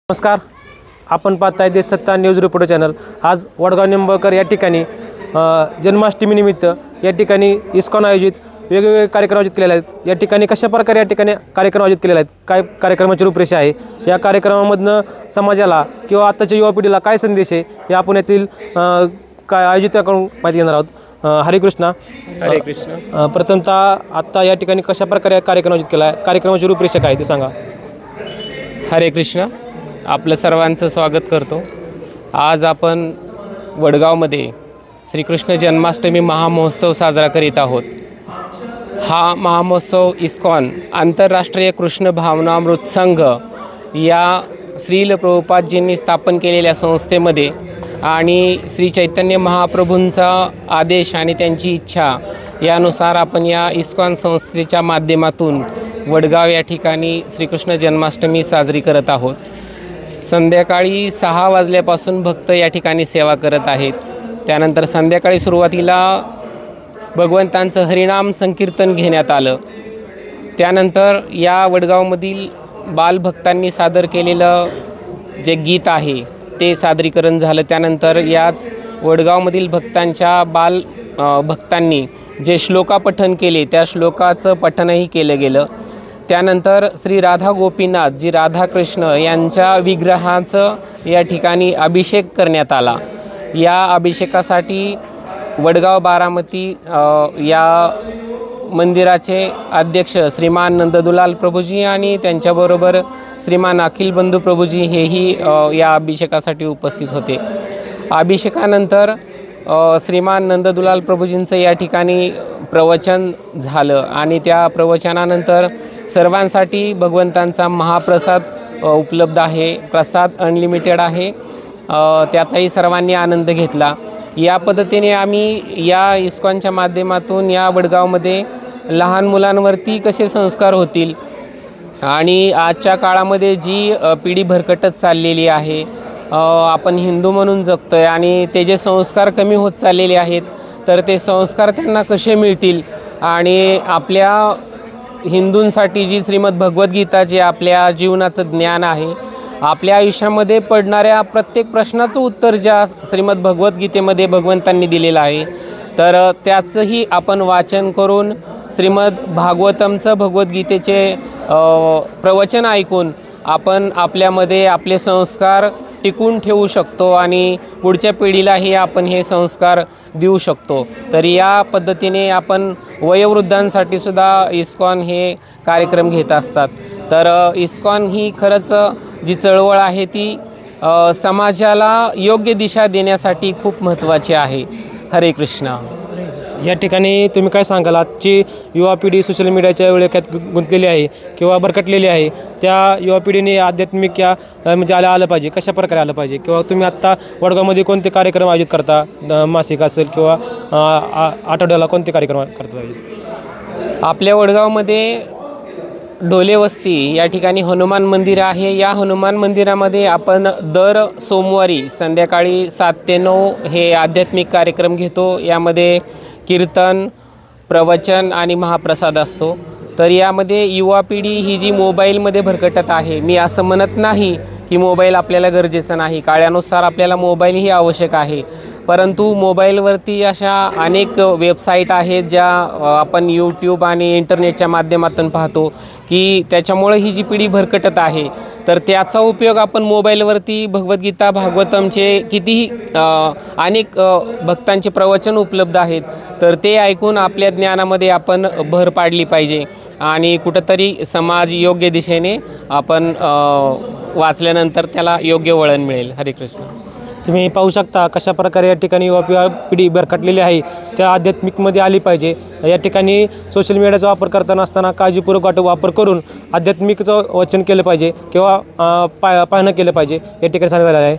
नमस्कार, आपण पाहताय देशसत्ता न्यूज रिपोर्टर चॅनल। आज वडगाव निंबाळकर या ठिकाणी जन्माष्टमीनिमित्त या ठिकाणी इस्कॉन आयोजित वेगवेगळे कार्यक्रम आयोजित केलेले आहेत। या ठिकाणी कशा प्रकारे या ठिकाणी कार्यक्रम आयोजित केलेले आहेत, काय कार्यक्रमाची रूपरेषा आहे, या कार्यक्रमामधनं समाजाला किंवा आताच्या युवा पिढीला काय संदेश आहे, हे आपण येथील काय आयोजिताकडून माहिती घेणार आहोत। हरे कृष्णा। हरे कृष्ण। प्रथमतः आता या ठिकाणी कशा प्रकारे कार्यक्रम आयोजित केला आहे, कार्यक्रमाची रूपरेषा काय ते सांगा। हरे कृष्ण। आपलं सर्वांचं स्वागत करतो। आज आपण वडगावमध्ये श्रीकृष्ण जन्माष्टमी महामहोत्सव साजरा करीत आहोत। हा महामहोत्सव इस्कॉन आंतरराष्ट्रीय कृष्ण भावनामृत संघ या श्रील प्रभुपादजींनी स्थापन केलेल्या संस्थेमध्ये आणि श्री चैतन्य महाप्रभूंचा आदेश आणि त्यांची इच्छा यानुसार आपण या इस्कॉन संस्थेच्या माध्यमातून वडगाव या ठिकाणी श्रीकृष्ण जन्माष्टमी साजरी करत आहोत। संध्याकाळी 6 वाजल्यापासून भक्त या ठिकाणी सेवा करत आहेत। त्यानंतर संध्याकाळी सुरुवातीला भगवंतांचं हरिनाम संकीर्तन घेण्यात आलं। त्यानंतर या वडगावमधील बालभक्तांनी सादर केलेलं जे गीत आहे ते सादरीकरण झालं। त्यानंतर याच वडगावमधील भक्तांनी जे श्लोका पठण केले त्या श्लोकाचं पठणही केलं गेलं। त्यानंतर श्री राधा गोपीनाथ जी राधाकृष्ण यांच्या विग्रहाचं या ठिकाणी अभिषेक करण्यात आला। या अभिषेकासाठी वडगाव बारामती या मंदिराचे अध्यक्ष श्रीमान नंददुलाल प्रभूजी आणि त्यांच्याबरोबर श्रीमान अखिल बंधू प्रभूजी हेही या अभिषेकासाठी उपस्थित होते। अभिषेकानंतर श्रीमान नंददुलाल प्रभूजींचं या ठिकाणी प्रवचन झालं आणि त्या प्रवचनानंतर सर्वांसाठी भगवंतांचा महाप्रसाद उपलब्ध आहे। प्रसाद अनलिमिटेड आहे, त्याचाही सर्वांनी आनंद घेतला। या पद्धतीने आम्ही या इस्कॉनच्या माध्यमातून या वडगावमध्ये लहान मुलांवरती कसे संस्कार होतील आणि आजच्या काळामध्ये जी पिढी भरकटत चाललेली आहे, आपण हिंदू म्हणून जगतोय आणि ते जे संस्कार कमी होत चाललेले आहेत, तर ते संस्कार त्यांना कसे मिळतील आणि आपल्या हिंदूंसाठी जी श्रीमद भगवद्गीता जे आपल्या जीवनाचं ज्ञान आहे, आपल्या आयुष्यामध्ये पडणाऱ्या प्रत्येक प्रश्नाचं उत्तर ज्या श्रीमद भगवद्गीतेमध्ये भगवंतांनी दिलेलं आहे, तर त्याचंही आपण वाचन करून श्रीमद भागवतमचं भगवद्गीतेचे प्रवचन ऐकून आपण आपल्यामध्ये आपले संस्कार टिकून ठेवू शकतो आणि पुढच्या पिढीलाही आपण हे संस्कार देऊ शकतो। तर या पद्धतीने आपण वयोवृद्धांसाठी सुद्धा इस्कॉन हे कार्यक्रम घेत असतात। तर इस्कॉन ही खरंच जी चळवळ आहे ती समाजाला योग्य दिशा देण्यासाठी खूप महत्त्वाची आहे। हरे कृष्णा। या ठिकाणी तुम्ही काय सांगाल, आजची युवा पिढी सोशल मीडियाच्या विळख्यात गुंतलेली आहे किंवा भरकटलेली आहे, त्या युवा पिढीने आध्यात्मिक या म्हणजे आलं पाहिजे, कशा प्रकारे आलं पाहिजे, किंवा तुम्ही आत्ता वडगावमध्ये कोणते कार्यक्रम आयोजित करता, मासिक असेल किंवा आठवड्याला कोणते कार्यक्रम करता पाहिजे? आपल्या वडगावमध्ये ढोले वस्ती या ठिकाणी हनुमान मंदिर आहे। या हनुमान मंदिरामध्ये आपण दर सोमवारी संध्याकाळी 7 ते 9 हे आध्यात्मिक कार्यक्रम घेतो। यामध्ये कीर्तन, प्रवचन आणि महाप्रसाद असतो। तर यामध्ये युवा पिढी ही जी मोबाईलमध्ये भरकटत आहे, मी असं म्हणत नाही की मोबाईल आपल्याला गरजेचं नाही, काळानुसार आपल्याला मोबाईलही आवश्यक आहे, परंतु मोबाईलवरती अशा अनेक वेबसाईट आहेत ज्या आपण यूट्यूब आणि इंटरनेटच्या माध्यमातून पाहतो की त्याच्यामुळे ही जी पिढी भरकटत आहे, तर त्याचा उपयोग आपण मोबाईलवरती भगवद्गीता भागवतमचे कितीही अनेक भक्तांचे प्रवचन उपलब्ध आहेत, तर ते ऐकून आपल्या ज्ञानामध्ये आपण भर पाडली पाहिजे आणि कुठंतरी समाज योग्य दिशेने आपण वाचल्यानंतर त्याला योग्य वळण मिळेल। हरे कृष्ण। तुम्ही पाहू शकता कशा प्रकारे या ठिकाणी युवा पिढी भरकटलेली आहे, त्या आध्यात्मिकमध्ये आली पाहिजे। या ठिकाणी सोशल मीडियाचा वापर करताना असताना काळजीपूर्वक वापर करून आध्यात्मिकचं वाचन केलं पाहिजे किंवा पाहणं केलं पाहिजे, या ठिकाणी सांगितलं आहे।